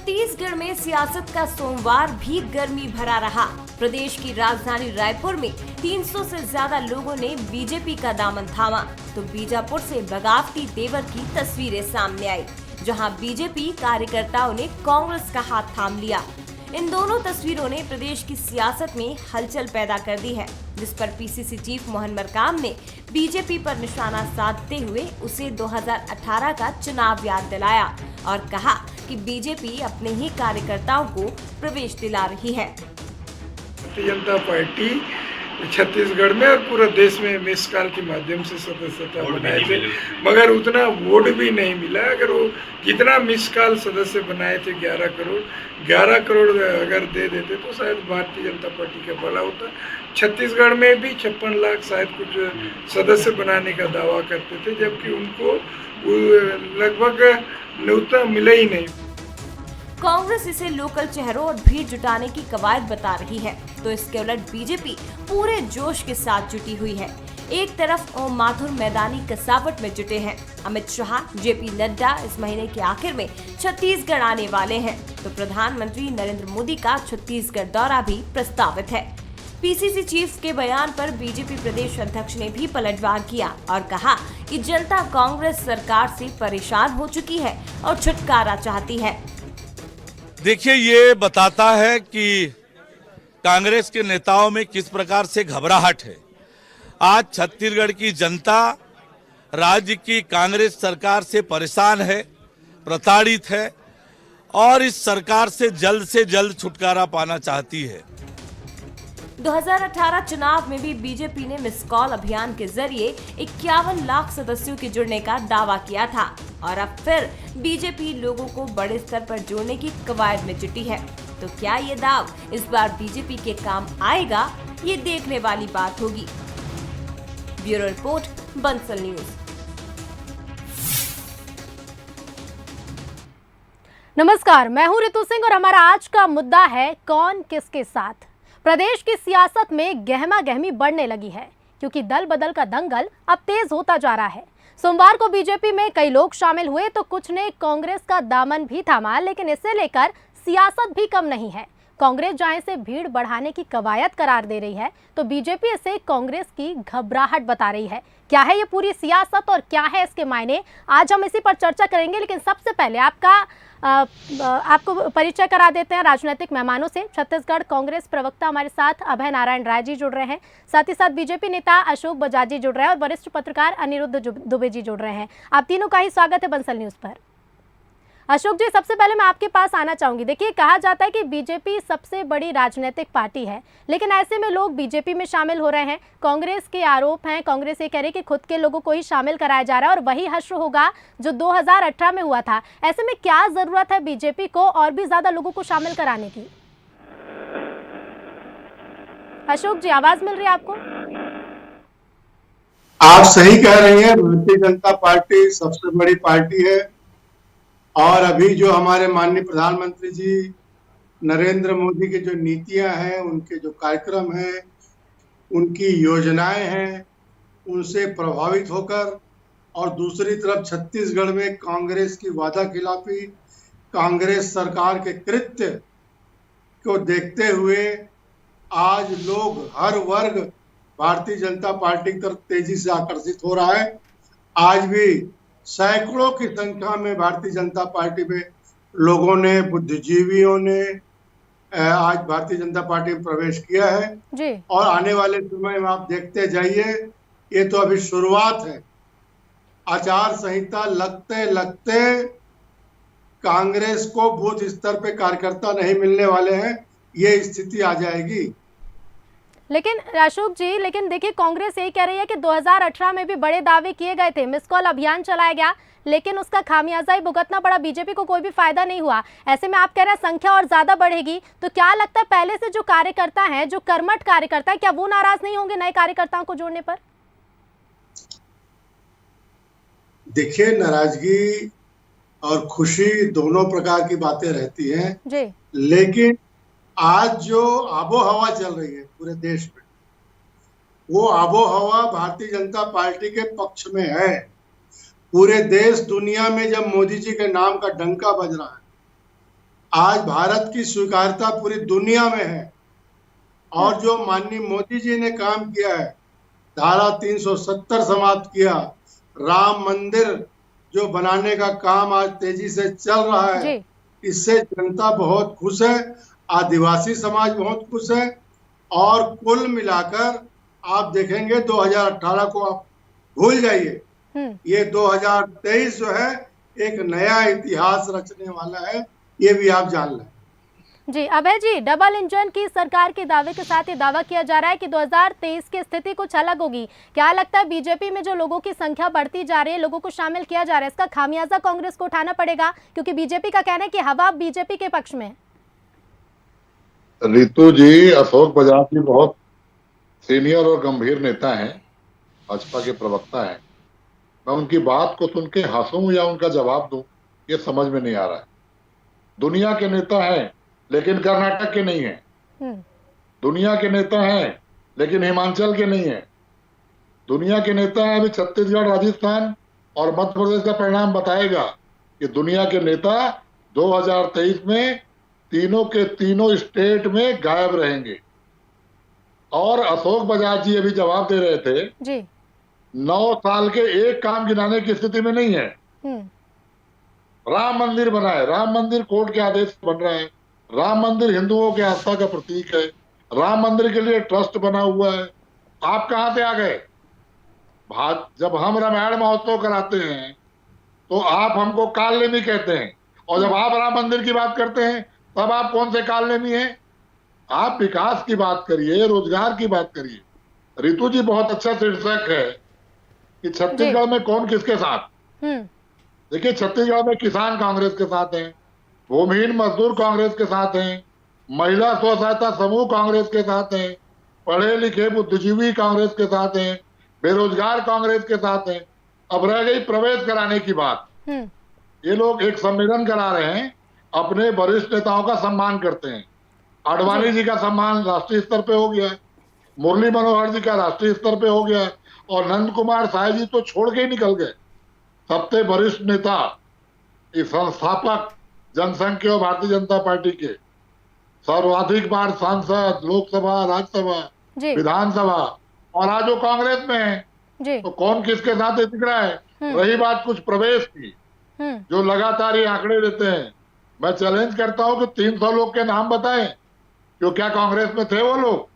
छत्तीसगढ़ में सियासत का सोमवार भी गर्मी भरा रहा। प्रदेश की राजधानी रायपुर में 300 से ज्यादा लोगों ने बीजेपी का दामन थामा, तो बीजापुर से बगावती देवर की तस्वीरें सामने आई, जहां बीजेपी कार्यकर्ताओं ने कांग्रेस का हाथ थाम लिया। इन दोनों तस्वीरों ने प्रदेश की सियासत में हलचल पैदा कर दी है, जिस पर पीसीसी चीफ मोहन मरकाम ने बीजेपी पर निशाना साधते हुए उसे 2018 का चुनाव याद दिलाया और कहा कि बीजेपी अपने ही कार्यकर्ताओं को प्रवेश दिला रही है। भारतीय जनता पार्टी छत्तीसगढ़ में और पूरे देश में मिस कॉल के माध्यम से सदस्यता बनाए थे, मगर उतना वोट भी नहीं मिला। अगर वो जितना मिस कॉल सदस्य बनाए थे 11 करोड़ अगर दे देते तो शायद भारतीय जनता पार्टी का भला होता। छत्तीसगढ़ में भी 56 लाख शायद कुछ सदस्य बनाने का दावा करते थे, जबकि उनको लगभग न्यूनतम मिला ही नहीं। कांग्रेस इसे लोकल चेहरों और भीड़ जुटाने की कवायद बता रही है, तो इसके उलट बीजेपी पूरे जोश के साथ जुटी हुई है। एक तरफ ओम माथुर मैदानी कसावट में जुटे हैं, अमित शाह, जेपी नड्डा इस महीने के आखिर में छत्तीसगढ़ आने वाले हैं, तो प्रधानमंत्री नरेंद्र मोदी का छत्तीसगढ़ दौरा भी प्रस्तावित है। पीसीसी चीफ के बयान पर बीजेपी प्रदेश अध्यक्ष ने भी पलटवार किया और कहा कि जनता कांग्रेस सरकार से परेशान हो चुकी है और छुटकारा चाहती है। देखिए, ये बताता है कि कांग्रेस के नेताओं में किस प्रकार से घबराहट है। आज छत्तीसगढ़ की जनता राज्य की कांग्रेस सरकार से परेशान है, प्रताड़ित है और इस सरकार से जल्द छुटकारा पाना चाहती है। 2018 चुनाव में भी बीजेपी ने मिस कॉल अभियान के जरिए 51 लाख सदस्यों के जुड़ने का दावा किया था और अब फिर बीजेपी लोगों को बड़े स्तर पर जोड़ने की कवायद में जुटी है। तो क्या ये दाव इस बार बीजेपी के काम आएगा, ये देखने वाली बात होगी। Bureau report, Bansal news. नमस्कार, मैं हूं रितु सिंह और हमारा आज का मुद्दा है कौन किसके साथ। प्रदेश की सियासत में गहमा गहमी बढ़ने लगी है, क्योंकि दल बदल का दंगल अब तेज होता जा रहा है। सोमवार को बीजेपी में कई लोग शामिल हुए तो कुछ ने कांग्रेस का दामन भी थामा, लेकिन इसे लेकर सियासत भी कम नहीं है। कांग्रेस जहां से भीड़ बढ़ाने की कवायद करार दे रही है, तो बीजेपी इसे कांग्रेस की घबराहट बता रही है। क्या है ये पूरी सियासत और क्या है इसके मायने, आज हम इसी पर चर्चा करेंगे। लेकिन सबसे पहले आपको परिचय करा देते हैं राजनीतिक मेहमानों से। छत्तीसगढ़ कांग्रेस प्रवक्ता हमारे साथ अभय नारायण राय जी जुड़ रहे हैं, साथ ही साथ बीजेपी नेता अशोक बजाज जी जुड़ रहे हैं और वरिष्ठ पत्रकार अनिरुद्ध दुबे जी जुड़ रहे हैं। आप तीनों का ही स्वागत है बंसल न्यूज पर। अशोक जी, सबसे पहले मैं आपके पास आना चाहूंगी। देखिए, कहा जाता है कि बीजेपी सबसे बड़ी राजनीतिक पार्टी है, लेकिन ऐसे में लोग बीजेपी में शामिल हो रहे हैं। कांग्रेस के आरोप हैं, कांग्रेस ये कह रही है कि खुद के लोगों को ही शामिल कराया जा रहा है और वही हश्र होगा जो 2018 में हुआ था। ऐसे में क्या जरूरत है बीजेपी को और भी ज्यादा लोगों को शामिल कराने की? अशोक जी, आवाज मिल रही है आपको? आप सही कह रही हैं, भारतीय जनता पार्टी सबसे बड़ी पार्टी है और अभी जो हमारे माननीय प्रधानमंत्री जी नरेंद्र मोदी की जो नीतियां हैं, उनके जो कार्यक्रम हैं, उनकी योजनाएं हैं, उनसे प्रभावित होकर और दूसरी तरफ छत्तीसगढ़ में कांग्रेस की वादा खिलाफी, कांग्रेस सरकार के कृत्य को देखते हुए आज लोग, हर वर्ग भारतीय जनता पार्टी की तरफ तेजी से आकर्षित हो रहा है। आज भी सैकड़ों की संख्या में भारतीय जनता पार्टी में लोगों ने, बुद्धिजीवियों ने आज भारतीय जनता पार्टी में प्रवेश किया है जी। और आने वाले समय में आप देखते जाइए, ये तो अभी शुरुआत है। आचार संहिता लगते लगते कांग्रेस को बूथ स्तर पे कार्यकर्ता नहीं मिलने वाले हैं, ये स्थिति आ जाएगी। लेकिन अशोक जी, लेकिन देखिए, कांग्रेस यही कह रही है कि 2018 में भी बड़े दावे किए गए थे, मिस कॉल अभियान चलाया गया, लेकिन उसका खामियाजा ही भुगतना पड़ा, बीजेपी को कोई भी फायदा नहीं हुआ। ऐसे में आप कह रहे हैं संख्या और ज्यादा बढ़ेगी, तो क्या लगता है पहले से जो कार्यकर्ता हैं, जो कर्मठ कार्यकर्ता है, क्या वो नाराज नहीं होंगे नए कार्यकर्ताओं को जोड़ने पर? देखिए, नाराजगी और खुशी दोनों प्रकार की बातें रहती हैं जी। लेकिन आज जो आबो हवा चल रही है पूरे देश में, वो आबो हवा भारतीय जनता पार्टी के पक्ष में है। पूरे देश दुनिया में जब मोदी जी के नाम का डंका बज रहा है, आज भारत की स्वीकार्यता पूरी दुनिया में है। और जो माननीय मोदी जी ने काम किया है, धारा 370 समाप्त किया, राम मंदिर जो बनाने का काम आज तेजी से चल रहा है, जी इससे जनता बहुत खुश है, आदिवासी समाज बहुत खुश है। और कुल मिलाकर आप देखेंगे 2018 को आप भूल जाइए, ये 2023 जो है एक नया इतिहास रचने वाला है, ये भी आप जान लें। जी अभय जी, डबल इंजन की सरकार के दावे के साथ ये दावा किया जा रहा है कि 2023 की स्थिति कुछ अलग होगी। क्या लगता है बीजेपी में जो लोगों की संख्या बढ़ती जा रही है, लोगों को शामिल किया जा रहा है, इसका खामियाजा कांग्रेस को उठाना पड़ेगा? क्योंकि बीजेपी का कहना है कि हवा बीजेपी के पक्ष में है। रितु जी, अशोक बजाज जी बहुत सीनियर और गंभीर नेता हैं, भाजपा के प्रवक्ता हैं। मैं उनकी बात को सुन के हंसूं या उनका जवाब दूं, ये समझ में नहीं आ रहा है। दुनिया के नेता हैं लेकिन कर्नाटक के नहीं है। दुनिया के नेता हैं लेकिन हिमाचल के नहीं है। दुनिया के नेता हैं, अभी छत्तीसगढ़, राजस्थान और मध्य प्रदेश का परिणाम बताएगा कि दुनिया के नेता 2023 में तीनों के तीनों स्टेट में गायब रहेंगे। और अशोक बजाज जी अभी जवाब दे रहे थे जी 9 साल के एक काम गिनाने की स्थिति में नहीं है। राम मंदिर बना है, राम मंदिर कोर्ट के आदेश से बन रहा है, राम मंदिर हिंदुओं के आस्था का प्रतीक है, राम मंदिर के लिए ट्रस्ट बना हुआ है। आप कहां से आ गए? जब हम रामायण महोत्सव कराते हैं तो आप हमको कालनेमी कहते हैं, और जब आप राम मंदिर की बात करते हैं तब आप कौन से कालनेमी हैं? आप विकास की बात करिए, रोजगार की बात करिए। रितु जी, बहुत अच्छा शीर्षक है कि छत्तीसगढ़ में कौन किसके साथ। देखिए, छत्तीसगढ़ में किसान कांग्रेस के साथ हैं, भूमिहीन मजदूर कांग्रेस के साथ हैं, महिला स्व सहायता समूह कांग्रेस के साथ हैं, पढ़े लिखे बुद्धिजीवी कांग्रेस के साथ हैं, बेरोजगार कांग्रेस के साथ हैं। अब रह गई प्रवेश कराने की बात। ये लोग एक सम्मेलन करा रहे हैं, अपने वरिष्ठ नेताओं का सम्मान करते हैं। आडवाणी जी का सम्मान राष्ट्रीय स्तर पे हो गया, मुरली मनोहर जी का राष्ट्रीय स्तर पे हो गया, और नंद कुमार साय जी तो छोड़ के ही निकल गए। सबसे वरिष्ठ नेता, इस संस्थापक जनसंघ के और भारतीय जनता पार्टी के, सर्वाधिक बार सांसद, लोकसभा, राज्यसभा, विधानसभा, और आज वो कांग्रेस में है। तो कौन किसके साथ दिख रहा है? रही बात कुछ प्रवेश की, जो लगातार ये आंकड़े देते हैं, मैं चैलेंज करता हूं कि 300 लोग के नाम बताएं, क्यों क्या कांग्रेस में थे वो लोग?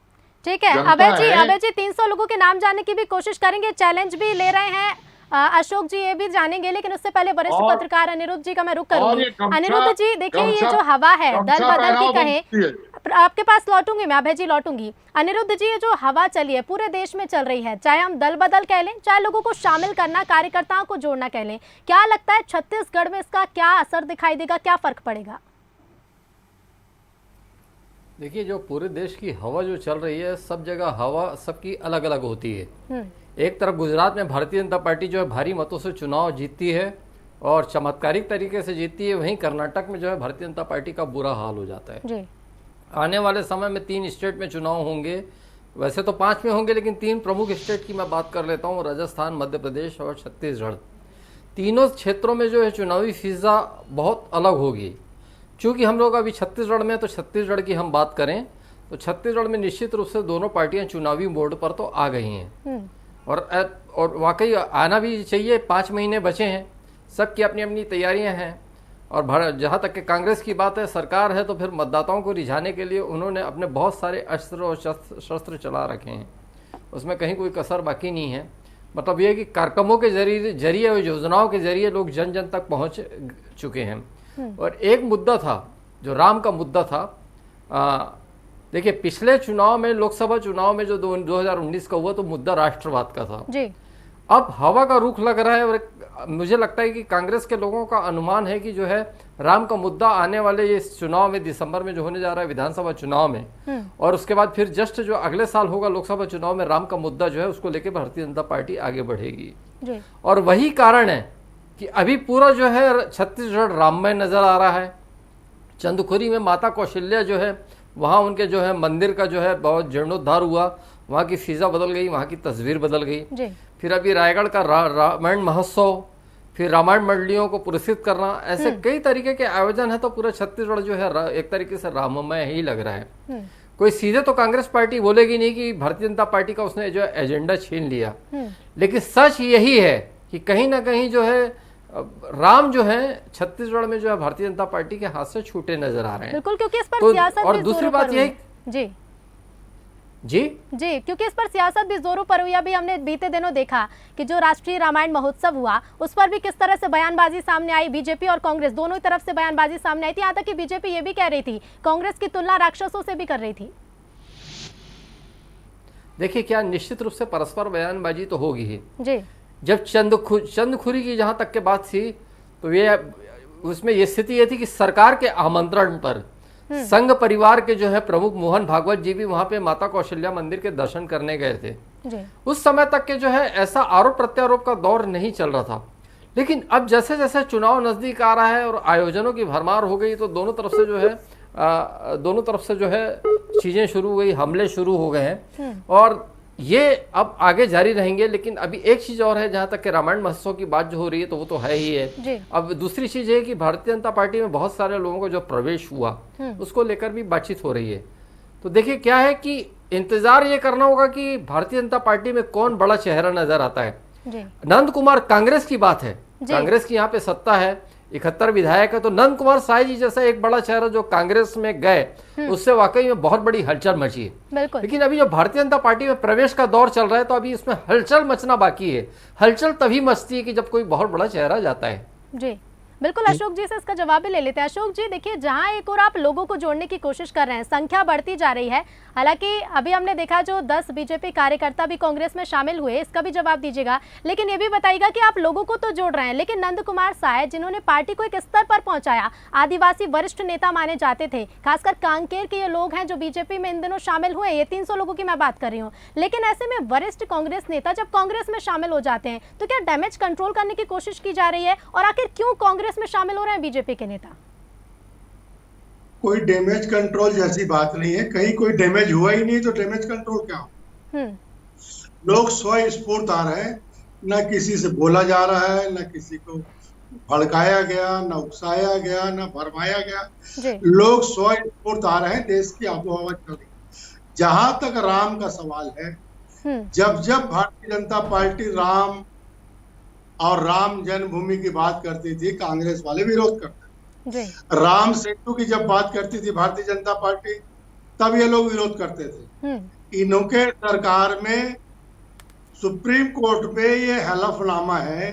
ठीक है अभय जी 300 लोगों के नाम जानने की भी कोशिश करेंगे, चैलेंज भी ले रहे हैं अशोक जी, ये भी जानेंगे। लेकिन उससे पहले वरिष्ठ पत्रकार अनिरुद्ध जी का मैं रुख करूंगी। अनिरुद्ध जी, देखिए ये जो हवा है दल बदल की कहें, आपके पास लौटूंगी मैं, अभय जी लौटूंगी। अनिरुद्ध जी, ये जो हवा चली है पूरे देश में चल रही है, चाहे हम दल बदल कह लें, चाहे लोगों को शामिल करना, कार्यकर्ताओं को जोड़ना कह लें, क्या लगता है छत्तीसगढ़ में इसका क्या असर दिखाई देगा, क्या फर्क पड़ेगा? देखिए, जो पूरे देश की हवा जो चल रही है, सब जगह हवा सबकी अलग अलग होती है। एक तरफ गुजरात में भारतीय जनता पार्टी जो है भारी मतों से चुनाव जीतती है और चमत्कारिक तरीके से जीतती है, वहीं कर्नाटक में जो है भारतीय जनता पार्टी का बुरा हाल हो जाता है। जी। आने वाले समय में 3 स्टेट में चुनाव होंगे, वैसे तो 5 में होंगे, लेकिन 3 प्रमुख स्टेट की मैं बात कर लेता हूँ, राजस्थान, मध्य प्रदेश और छत्तीसगढ़। तीनों क्षेत्रों में जो है चुनावी फिजा बहुत अलग होगी। चूँकि हम लोग अभी छत्तीसगढ़ में, तो छत्तीसगढ़ की हम बात करें तो छत्तीसगढ़ में निश्चित रूप से दोनों पार्टियां चुनावी मोड पर तो आ गई हैं, और वाकई आना भी चाहिए। 5 महीने बचे हैं, सबकी अपनी अपनी तैयारियां हैं। और जहाँ तक कि कांग्रेस की बात है, सरकार है, तो फिर मतदाताओं को रिझाने के लिए उन्होंने अपने बहुत सारे अस्त्र और शस्त्र चला रखे हैं, उसमें कहीं कोई कसर बाकी नहीं है। मतलब ये कि कार्यक्रमों के जरिए और योजनाओं के जरिए लोग जन जन तक पहुँच चुके हैं। और एक मुद्दा था जो राम का मुद्दा था। देखिए, पिछले चुनाव में, लोकसभा चुनाव में जो 2019 का हुआ, तो मुद्दा राष्ट्रवाद का था जी। अब हवा का रुख लग रहा है, और मुझे लगता है कि कांग्रेस के लोगों का अनुमान है कि जो है राम का मुद्दा आने वाले ये चुनाव में, दिसंबर में जो होने जा रहा है विधानसभा चुनाव में, और उसके बाद फिर जस्ट जो अगले साल होगा लोकसभा चुनाव में, राम का मुद्दा जो है उसको लेकर भारतीय जनता पार्टी आगे बढ़ेगी जी। और वही कारण है कि अभी पूरा जो है छत्तीसगढ़ राममय नजर आ रहा है। चंदखुरी में माता कौशल्या जो है, वहाँ उनके जो है मंदिर का जो है बहुत जीर्णोद्धार हुआ, वहाँ की फिजा बदल गई, वहाँ की तस्वीर बदल गई। फिर अभी रायगढ़ का रामायण महोत्सव, फिर रामायण मंडलियों को पुरस्कृत करना, ऐसे कई तरीके के आयोजन है। तो पूरा छत्तीसगढ़ जो है एक तरीके से राममय ही लग रहा है। कोई सीधे तो कांग्रेस पार्टी बोलेगी नहीं कि भारतीय जनता पार्टी का उसने जो एजेंडा छीन लिया, लेकिन सच यही है कि कहीं ना कहीं जो है राम जो है छत्तीसगढ़ में जो है भारतीय जनता पार्टी के हाथ से छूटे नजर आ रहे हैं। बिल्कुल, क्योंकि इस पर तो सियासत और भी दूसरी जोरों बात पर यह हुई। जी जी जी, क्योंकि इस पर सियासत भी जोरों पर हुई। अभी हमने बीते दिनों देखा कि जो राष्ट्रीय रामायण महोत्सव हुआ उस पर भी किस तरह से बयानबाजी सामने आई। बीजेपी और कांग्रेस दोनों ही तरफ से बयानबाजी सामने आई थी। यहाँ तक कि बीजेपी ये भी कह रही थी, कांग्रेस की तुलना राक्षसों से भी कर रही थी। देखिए, क्या निश्चित रूप से परस्पर बयानबाजी तो होगी ही जी। जब चंदखुरी की जहां तक के बात थी तो ये उसमें ये स्थिति ये थी कि सरकार के आमंत्रण पर संघ परिवार के जो है प्रमुख मोहन भागवत जी भी वहां पे माता कौशल्या मंदिर के दर्शन करने गए थे। जी। उस समय तक के जो है ऐसा आरोप प्रत्यारोप का दौर नहीं चल रहा था, लेकिन अब जैसे जैसे चुनाव नजदीक आ रहा है और आयोजनों की भरमार हो गई तो दोनों तरफ से जो है चीजें शुरू हो गई, हमले शुरू हो गए हैं और ये अब आगे जारी रहेंगे। लेकिन अभी एक चीज और है, जहां तक कि रामायण महोत्सव की बात जो हो रही है तो वो तो है ही है। अब दूसरी चीज है कि भारतीय जनता पार्टी में बहुत सारे लोगों को जो प्रवेश हुआ उसको लेकर भी बातचीत हो रही है। तो देखिए क्या है कि इंतजार ये करना होगा कि भारतीय जनता पार्टी में कौन बड़ा चेहरा नजर आता है। नंद कुमार, कांग्रेस की बात है, कांग्रेस की यहाँ पे सत्ता है, 71 विधायक है, तो नंद कुमार साय जी जैसा एक बड़ा चेहरा जो कांग्रेस में गए उससे वाकई में बहुत बड़ी हलचल मची है। लेकिन अभी जो भारतीय जनता पार्टी में प्रवेश का दौर चल रहा है तो अभी इसमें हलचल मचना बाकी है। हलचल तभी मचती है कि जब कोई बहुत बड़ा चेहरा जाता है। जी बिल्कुल, अशोक जी से इसका जवाब भी ले लेते हैं। अशोक जी, देखिए जहां एक और आप लोगों को जोड़ने की कोशिश कर रहे हैं, संख्या बढ़ती जा रही है। हालांकि अभी हमने देखा जो 10 बीजेपी कार्यकर्ता भी कांग्रेस में शामिल हुए, इसका भी जवाब दीजिएगा। लेकिन ये भी बताइएगा कि आप लोगों को तो जोड़ रहे हैं, लेकिन नंद कुमार साय जिन्होंने पार्टी को एक स्तर पर पहुंचाया, आदिवासी वरिष्ठ नेता माने जाते थे, खासकर कांकेर के ये लोग हैं जो बीजेपी में इन दिनों शामिल हुए, ये 300 लोगों की मैं बात कर रही हूँ। लेकिन ऐसे में वरिष्ठ कांग्रेस नेता जब कांग्रेस में शामिल हो जाते हैं तो क्या डैमेज कंट्रोल करने की कोशिश की जा रही है? और आखिर क्यों कांग्रेस में शामिल हो रहे हैं बीजेपी के नेता? कोई डैमेज कंट्रोल जैसी बात नहीं है, कहीं कोई डैमेज हुआ ही नहीं तो डैमेज कंट्रोल क्या हो। लोग स्वस्फूर्त आ रहे हैं, न किसी से बोला जा रहा है, न किसी को भड़काया गया, न उकसाया गया, न भरमाया गया। लोग स्वस्फूर्त आ रहे हैं, देश की आबोहवा चल रही है। जहां तक राम का सवाल है, जब जब भारतीय जनता पार्टी राम और राम जन्मभूमि की बात करती थी, कांग्रेस वाले विरोध करते थे। राम सेतु की जब बात करती थी भारतीय जनता पार्टी, तब ये लोग विरोध करते थे। इन्हों के सरकार में सुप्रीम कोर्ट पे ये हलफनामा है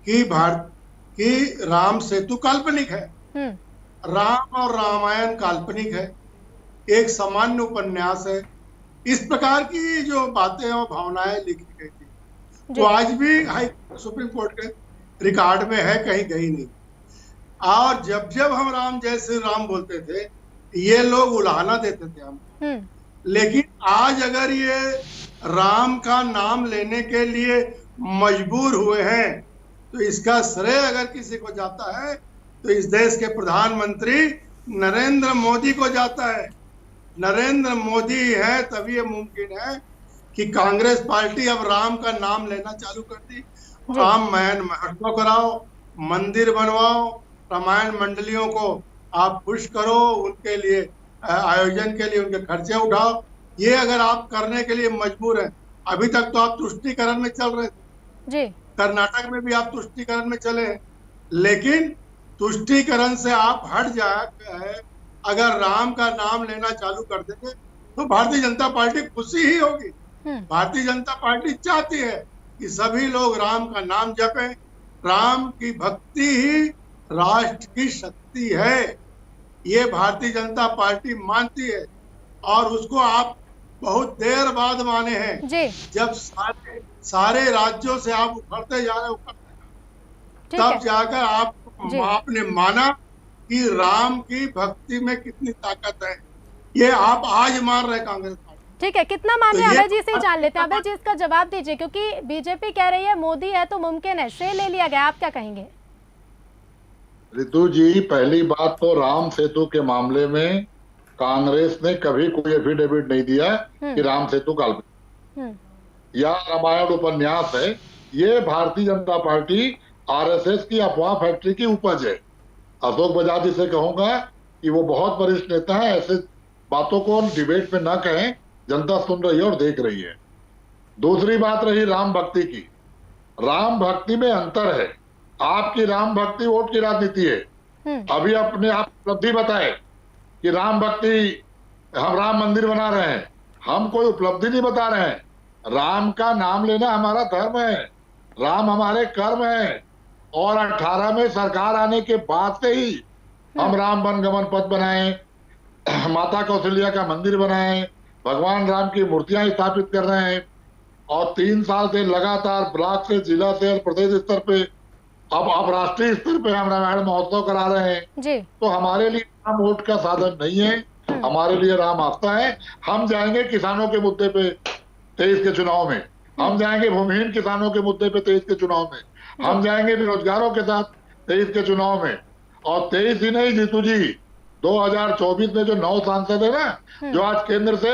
कि राम सेतु काल्पनिक है, राम और रामायण काल्पनिक है, एक सामान्य उपन्यास है। इस प्रकार की जो बातें और भावनाएं लिखी गई थी वो आज भी सुप्रीम कोर्ट के रिकॉर्ड में है, कहीं गई नहीं। और जब जब हम राम जय श्री राम बोलते थे ये लोग उलाहना देते थे हम। लेकिन आज अगर ये राम का नाम लेने के लिए मजबूर हुए हैं तो इसका श्रेय अगर किसी को जाता है तो इस देश के प्रधानमंत्री नरेंद्र मोदी को जाता है। नरेंद्र मोदी है तभी ये मुमकिन है कि कांग्रेस पार्टी अब राम का नाम लेना चालू कर दी। रामायण महोत्सव कराओ, मंदिर बनवाओ, रामायण मंडलियों को आप खुश करो, उनके लिए आयोजन के लिए उनके खर्चे उठाओ। ये अगर आप करने के लिए मजबूर हैं, अभी तक तो आप तुष्टीकरण में चल रहे थे जी, कर्नाटक में भी आप तुष्टीकरण में चले हैं, लेकिन तुष्टीकरण से आप हट जाए, अगर राम का नाम लेना चालू कर देंगे तो भारतीय जनता पार्टी खुशी ही होगी। भारतीय जनता पार्टी चाहती है कि सभी लोग राम का नाम जपें। राम की भक्ति ही राष्ट्र की शक्ति है, ये भारतीय जनता पार्टी मानती है और उसको आप बहुत देर बाद माने हैं जी। जब सारे राज्यों से आप उभरते जा रहे तब जाकर आपने माना कि राम की भक्ति में कितनी ताकत है। ये आप आज मान रहे कांग्रेस पार्टी। ठीक है, कितना माने अभय जी से जान लेते हैं। अभय जी इसका जवाब दीजिए, क्योंकि बीजेपी कह रही है मोदी है तो मुमकिन है, श्रेय ले लिया गया, आप क्या कहेंगे? ऋतु जी, पहली बात तो राम सेतु के मामले में कांग्रेस ने कभी कोई एफिडेविट नहीं दिया कि राम सेतु काल्पनिक या रामायण उपन्यास है। ये भारतीय जनता पार्टी आरएसएस की अफवाह फैक्ट्री की उपज है। अशोक बजाज जी से कहूंगा कि वो बहुत वरिष्ठ नेता है, ऐसे बातों को डिबेट में ना कहें, जनता सुन रही है और देख रही है। दूसरी बात रही राम भक्ति की। राम भक्ति में अंतर है। आपकी राम भक्ति वोट की राजनीति है। अभी अपने आप उपलब्धि बताए कि राम भक्ति, हम राम मंदिर बना रहे हैं, हम कोई उपलब्धि नहीं बता रहे हैं। राम का नाम लेना हमारा धर्म है, राम हमारे कर्म है। और 18 में सरकार आने के बाद से ही हम राम वनगमन पथ बनाए, माता कौशल्या का मंदिर बनाए, भगवान राम की मूर्तियां स्थापित कर रहे हैं। और 3 साल से लगातार ब्लॉक से, जिला से और प्रदेश स्तर पे, अब राष्ट्रीय स्तर पे हम रामायण महोत्सव करा रहे हैं जी। तो हमारे लिए राम वोट का साधन नहीं है, हमारे लिए राम आस्था है। हम जाएंगे किसानों के मुद्दे पे 23 के चुनाव में, हम जाएंगे भूमिहीन किसानों के मुद्दे पे 23 के चुनाव में, हम जाएंगे बेरोजगारों के साथ 23 के चुनाव में। और 23 ही नहीं जीतू जी, 2024 में जो 9 सांसद है ना, जो आज केंद्र से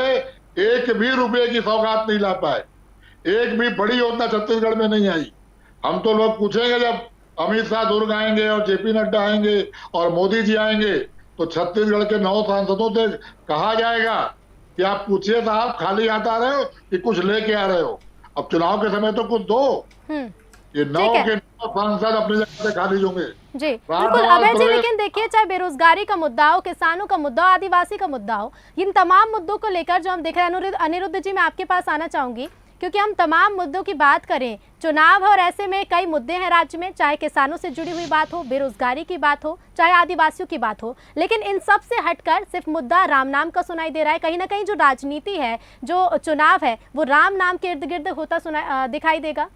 एक भी रुपए की सौगात नहीं ला पाए, एक भी बड़ी योजना छत्तीसगढ़ में नहीं आई। हम तो लोग पूछेंगे जब अमित शाह दुर्ग आएंगे और जेपी नड्डा आएंगे और मोदी जी आएंगे तो छत्तीसगढ़ के 9 सांसदों से कहा जाएगा कि आप पूछिए साहब, खाली हाथ आ रहे हो कि कुछ लेके आ रहे हो? अब चुनाव के समय तो कुछ दो। ये 9 के 9 सांसद अपनी जगह से खाली होंगे। जी बिल्कुल अभय जी, लेकिन देखिए, चाहे बेरोजगारी का मुद्दा हो, किसानों का मुद्दा हो, आदिवासी का मुद्दा हो, इन तमाम मुद्दों को लेकर जो हम देख रहे हैं, अनिरुद्ध जी मैं आपके पास आना चाहूंगी, क्योंकि हम तमाम मुद्दों की बात करें, चुनाव है और ऐसे में कई मुद्दे हैं राज्य में, चाहे किसानों से जुड़ी हुई बात हो, बेरोजगारी की बात हो, चाहे आदिवासियों की बात हो, लेकिन इन सब से हटकर सिर्फ मुद्दा राम नाम का सुनाई दे रहा है। कहीं ना कहीं जो राजनीति है, जो चुनाव है, वो राम नाम के इर्द गिर्द होता दिखाई देगा।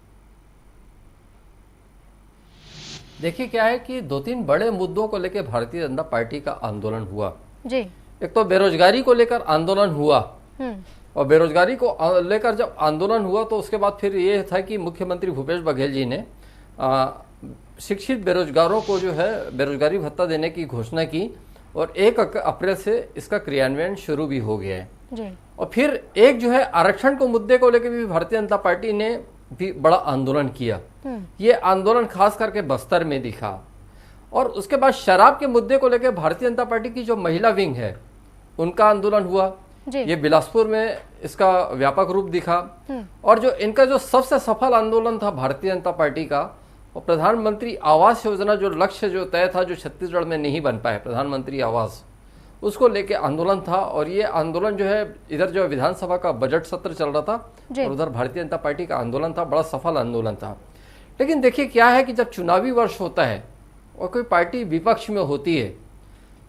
देखिए क्या है कि 2-3 बड़े मुद्दों को लेकर भारतीय जनता पार्टी का आंदोलन हुआ जी। एक तो बेरोजगारी को लेकर आंदोलन हुआ, और बेरोजगारी को लेकर जब आंदोलन हुआ तो उसके बाद फिर ये था कि मुख्यमंत्री भूपेश बघेल जी ने शिक्षित बेरोजगारों को जो है बेरोजगारी भत्ता देने की घोषणा की, और 1 अप्रैल से इसका क्रियान्वयन शुरू भी हो गया है जी। और फिर एक जो है आरक्षण को मुद्दे को लेकर भी भारतीय जनता पार्टी ने भी बड़ा आंदोलन किया। ये आंदोलन खास करके बस्तर में दिखा। और उसके बाद शराब के मुद्दे को लेकर भारतीय जनता पार्टी की जो महिला विंग है उनका आंदोलन हुआ। ये बिलासपुर में इसका व्यापक रूप दिखा। और जो इनका जो सबसे सफल आंदोलन था भारतीय जनता पार्टी का, वो प्रधानमंत्री आवास योजना, जो लक्ष्य जो तय था, जो छत्तीसगढ़ में नहीं बन पाया प्रधानमंत्री आवास, उसको लेके आंदोलन था। और ये आंदोलन जो है, इधर जो विधानसभा का बजट सत्र चल रहा था और उधर भारतीय जनता पार्टी का आंदोलन था, बड़ा सफल आंदोलन था। लेकिन देखिए क्या है कि जब चुनावी वर्ष होता है और कोई पार्टी विपक्ष में होती है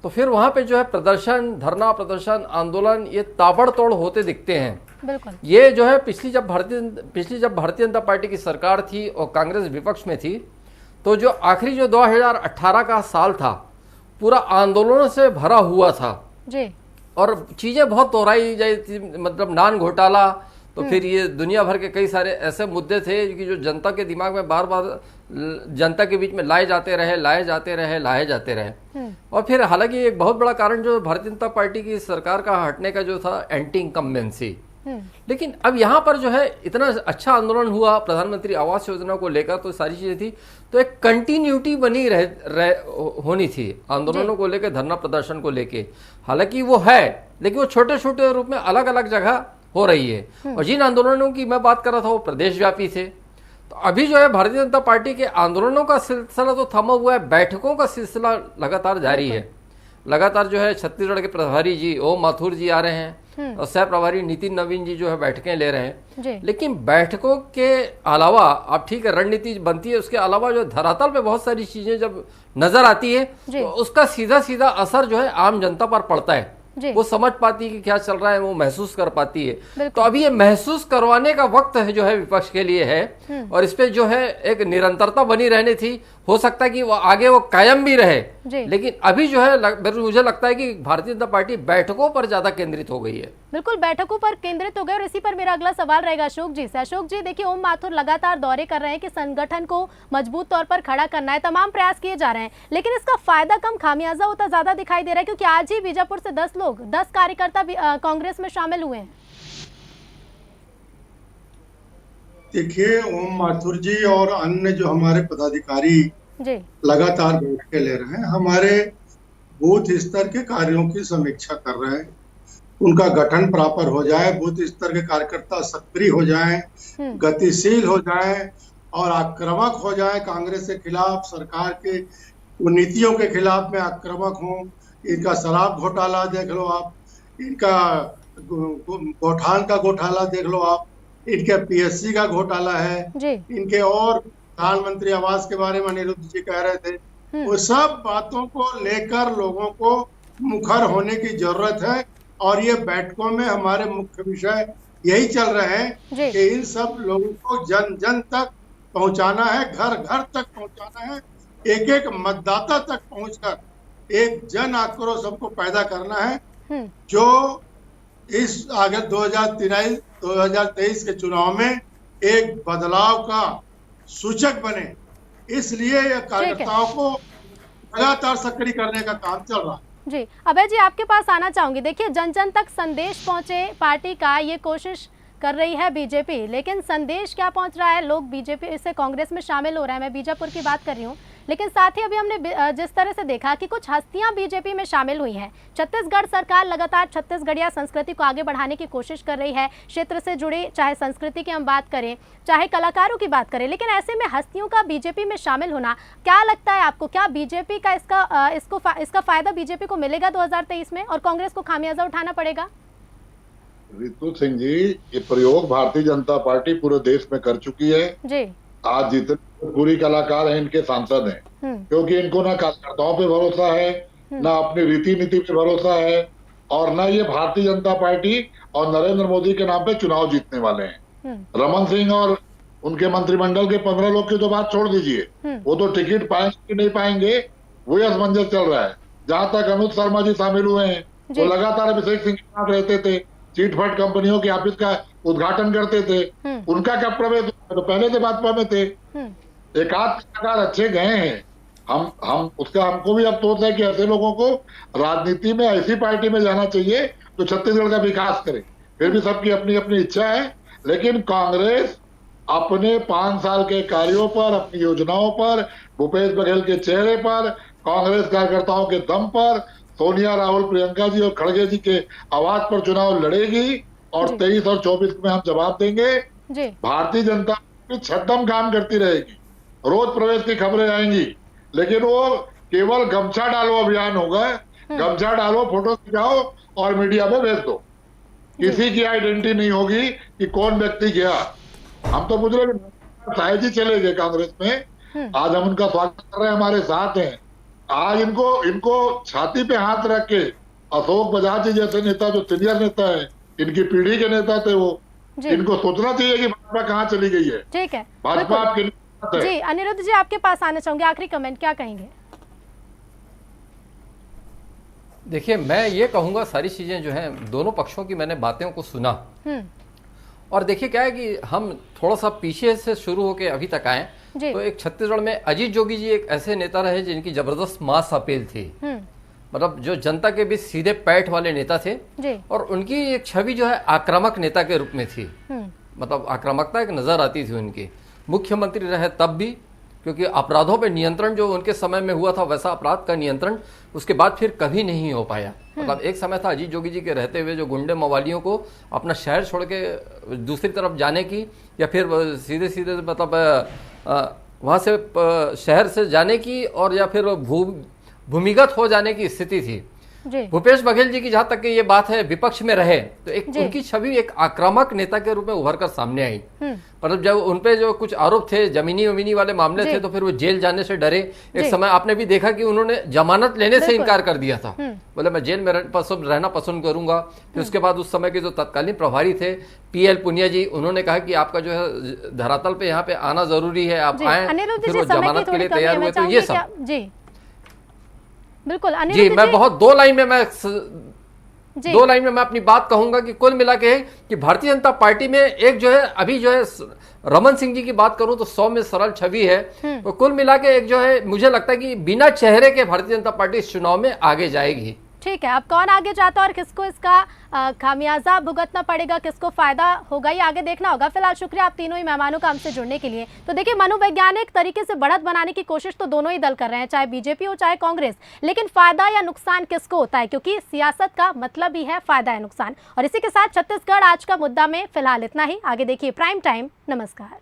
तो फिर वहां पे जो है प्रदर्शन, धरना प्रदर्शन, आंदोलन ये ताबड़तोड़ होते दिखते हैं। बिल्कुल। ये जो है पिछली जब भारतीय जनता पार्टी की सरकार थी और कांग्रेस विपक्ष में थी, तो जो आखिरी जो 2018 का साल था पूरा आंदोलनों से भरा हुआ था जी। और चीजें बहुत दोहराई जाती थी, मतलब नान घोटाला, तो फिर ये दुनिया भर के कई सारे ऐसे मुद्दे थे कि जो जनता के दिमाग में बार बार जनता के बीच में लाए जाते रहे। और फिर हालांकि एक बहुत बड़ा कारण जो भारतीय जनता पार्टी की सरकार का हटने का जो था, एंटी इनकम्बेंसी। लेकिन अब यहाँ पर जो है इतना अच्छा आंदोलन हुआ प्रधानमंत्री आवास योजना को लेकर, तो सारी चीजें थी, तो एक कंटिन्यूटी बनी होनी थी आंदोलनों को लेकर, धरना प्रदर्शन को लेके। हालांकि वो है, लेकिन वो छोटे छोटे रूप में अलग अलग जगह हो रही है। और जिन आंदोलनों की मैं बात कर रहा था वो प्रदेश व्यापी थे। तो अभी जो है भारतीय जनता पार्टी के आंदोलनों का सिलसिला तो थमा हुआ है, बैठकों का सिलसिला लगातार जारी है। लगातार जो है छत्तीसगढ़ के प्रभारी जी ओम माथुर जी आ रहे हैं और सह प्रभारी नितिन नवीन जी जो है बैठकें ले रहे हैं। लेकिन बैठकों के अलावा, अब ठीक है रणनीति बनती है, उसके अलावा जो धरातल पे बहुत सारी चीजें जब नजर आती है तो उसका सीधा सीधा असर जो है आम जनता पर पड़ता है। वो समझ पाती है कि क्या चल रहा है, वो महसूस कर पाती है। तो अभी ये महसूस करवाने का वक्त है जो है विपक्ष के लिए है, और इस पे जो है एक निरंतरता बनी रहनी थी। हो सकता है कि वो आगे वो कायम भी रहे, लेकिन अभी जो है मुझे लगता है कि भारतीय जनता पार्टी बैठकों पर ज्यादा केंद्रित हो गई है। बिल्कुल बैठकों पर केंद्रित हो गए। और इसी पर मेरा अगला सवाल रहेगा अशोक जी से। अशोक जी, देखिए ओम माथुर लगातार दौरे कर रहे हैं कि संगठन को मजबूत तौर पर खड़ा करना है, तमाम प्रयास किए जा रहे हैं, लेकिन इसका फायदा कम खामियाजा होता ज्यादा दिखाई दे रहा है, क्योंकि आज ही बीजापुर से 10 कार्यकर्ता कांग्रेस में शामिल हुए हैं। देखिए, ओम माथुर जी और अन्य जो हमारे पदाधिकारी जी लगातार बैठकें ले रहे हैं, हमारे बूथ स्तर के कार्यों की समीक्षा कर रहे हैं, उनका गठन प्रॉपर हो जाए, बूथ स्तर के कार्यकर्ता सक्रिय हो जाएं, गतिशील हो जाएं और आक्रामक हो जाएं, कांग्रेस के खिलाफ, सरकार के नीतियों के खिलाफ में आक्रामक हों। इनका शराब घोटाला देख लो आप, इनका गौठान का घोटाला देख लो आप, इनके पीएससी का घोटाला है, जी इनके और प्रधानमंत्री आवास के बारे में अनिरुद्ध जी कह रहे थे, वो सब बातों को लेकर लोगों को मुखर होने की जरूरत है। और ये बैठकों में हमारे मुख्य विषय यही चल रहे हैं कि इन सब लोगों को जन जन तक पहुंचाना है, घर घर तक पहुंचाना है, एक एक मतदाता तक पहुंचकर एक जन आक्रोश हमको पैदा करना है जो इस आगे 2023 के चुनाव में एक बदलाव का सूचक बने। इसलिए यह कार्यकर्ताओं को लगातार सक्रिय करने का काम चल रहा है। जी अभय जी, आपके पास आना चाहूंगी। देखिए, जन जन तक संदेश पहुंचे पार्टी का ये कोशिश कर रही है बीजेपी, लेकिन संदेश क्या पहुंच रहा है? लोग बीजेपी से कांग्रेस में शामिल हो रहे हैं, मैं बीजापुर की बात कर रही हूँ। लेकिन साथ ही अभी हमने जिस तरह से देखा कि कुछ हस्तियां बीजेपी में शामिल हुई हैं। छत्तीसगढ़ सरकार लगातार छत्तीसगढ़िया संस्कृति को आगे बढ़ाने की कोशिश कर रही है, क्षेत्र से जुड़ी चाहे संस्कृति की हम बात करें, चाहे कलाकारों की बात करें। लेकिन ऐसे में हस्तियों का बीजेपी में शामिल होना, क्या लगता है आपको, क्या बीजेपी का इसका फायदा बीजेपी को मिलेगा 2023 में और कांग्रेस को खामियाजा उठाना पड़ेगा? रितु सिंह जी, ये प्रयोग भारतीय जनता पार्टी पूरे देश में कर चुकी है जी। आज जितने पूरी कलाकार हैं इनके सांसद हैं, क्योंकि इनको ना कार्यकर्ताओं पे भरोसा है, ना अपनी रीति नीति पे भरोसा है, और ना ये भारतीय जनता पार्टी और नरेंद्र मोदी के नाम पे चुनाव जीतने वाले हैं। रमन सिंह और उनके मंत्रिमंडल के 15 लोग की तो बात छोड़ दीजिए, वो तो टिकट पाएंगे कि नहीं पाएंगे वही असमंजस चल रहा है। जहां तक अनुज शर्मा जी शामिल हुए हैं, वो लगातार अभिषेक सिंह के साथ रहते थे, चिटफंड कंपनियों के ऑफिस का उद्घाटन करते थे, उनका क्या प्रवेश, तो पहले से भाजपा में थे। एक आध कलाकार अच्छे गए हैं, हम उसका हमको भी अफसोस है कि ऐसे लोगों को राजनीति में ऐसी पार्टी में जाना चाहिए जो छत्तीसगढ़ का विकास करे। फिर भी सबकी अपनी अपनी इच्छा है, लेकिन कांग्रेस अपने 5 साल के कार्यों पर, अपनी योजनाओं पर, भूपेश बघेल के चेहरे पर, कांग्रेस कार्यकर्ताओं के दम पर, सोनिया, राहुल, प्रियंका जी और खड़गे जी के आवाज पर चुनाव लड़ेगी और 23 और 24 में हम जवाब देंगे। भारतीय जनता पार्टी छद्म काम करती रहेगी, रोज प्रवेश की खबरें आएंगी, लेकिन वो केवल गमछा डालो अभियान होगा। गमछा डालो, फोटो खिंचाओ और मीडिया में भेज दो। किसी की आइडेंटिटी नहीं होगी कि कौन व्यक्ति गया। हम तो पूछ रहे साहिब जी चले गए कांग्रेस में, आज हम उनका स्वागत कर रहे हैं, हमारे साथ हैं। आज इनको छाती पे हाथ रख के अशोक बजाज जी जैसे नेता, जो सीनियर नेता है, इनकी पीढ़ी के नेता थे वो, इनको सोचना चाहिए कि भाजपा कहाँ चली गई है। ठीक है, भाजपा आपके जी। अनिरुद्ध जी, आपके पास आना चाहूंगे, आखिरी कमेंट क्या कहेंगे? देखिए, मैं ये कहूंगा, सारी चीजें जो हैं, दोनों पक्षों की मैंने बातों को सुना, और देखिए क्या है कि हम थोड़ा सा पीछे से शुरू होकर अभी तक आए, तो एक छत्तीसगढ़ में अजीत जोगी जी एक ऐसे नेता रहे जिनकी जबरदस्त मास अपील थी, मतलब जो जनता के बीच सीधे पैठ वाले नेता थे, और उनकी एक छवि जो है आक्रामक नेता के रूप में थी, मतलब आक्रामकता एक नजर आती थी उनकी। मुख्यमंत्री रहे तब भी, क्योंकि अपराधों पे नियंत्रण जो उनके समय में हुआ था, वैसा अपराध का नियंत्रण उसके बाद फिर कभी नहीं हो पाया। मतलब एक समय था अजीत जोगी जी के रहते हुए जो गुंडे मवालियों को अपना शहर छोड़ के दूसरी तरफ जाने की, या फिर सीधे सीधे मतलब वहाँ से शहर से जाने की, और या फिर भूमिगत हो जाने की स्थिति थी। भूपेश बघेल जी की जहां तक ये बात है, विपक्ष में रहे तो एक उनकी छवि एक आक्रामक नेता के रूप में उभर कर सामने आई। मतलब जब उनपे जो कुछ आरोप थे, जमीनी वाले मामले थे, तो फिर वो जेल जाने से डरे। एक समय आपने भी देखा कि उन्होंने जमानत लेने से इनकार कर दिया था, बोले मैं जेल में रहना पसंद करूंगा। फिर उसके बाद उस समय के जो तत्कालीन प्रभारी थे PL पुनिया जी, उन्होंने कहा कि आपका जो है धरातल पे यहाँ पे आना जरूरी है, आप आए। फिर वो जमानत के लिए तैयार हुए। तो ये सब बिल्कुल जी, मैं बहुत दो लाइन में मैं अपनी बात कहूंगा कि कुल मिला के कि भारतीय जनता पार्टी में एक जो है अभी जो है रमन सिंह जी की बात करूं तो 100 में सरल छवि है, तो कुल मिला के एक जो है मुझे लगता है कि बिना चेहरे के भारतीय जनता पार्टी इस चुनाव में आगे जाएगी। ठीक है, अब कौन आगे जाता है और किसको इसका खामियाजा भुगतना पड़ेगा, किसको फायदा होगा, ये आगे देखना होगा। फिलहाल शुक्रिया आप तीनों ही मेहमानों का हमसे जुड़ने के लिए। तो देखिए, मनोवैज्ञानिक तरीके से बढ़त बनाने की कोशिश तो दोनों ही दल कर रहे हैं, चाहे बीजेपी हो चाहे कांग्रेस, लेकिन फायदा या नुकसान किसको होता है, क्योंकि सियासत का मतलब ही है फायदा या नुकसान। और इसी के साथ छत्तीसगढ़ आज का मुद्दा में फिलहाल इतना ही। आगे देखिए प्राइम टाइम। नमस्कार।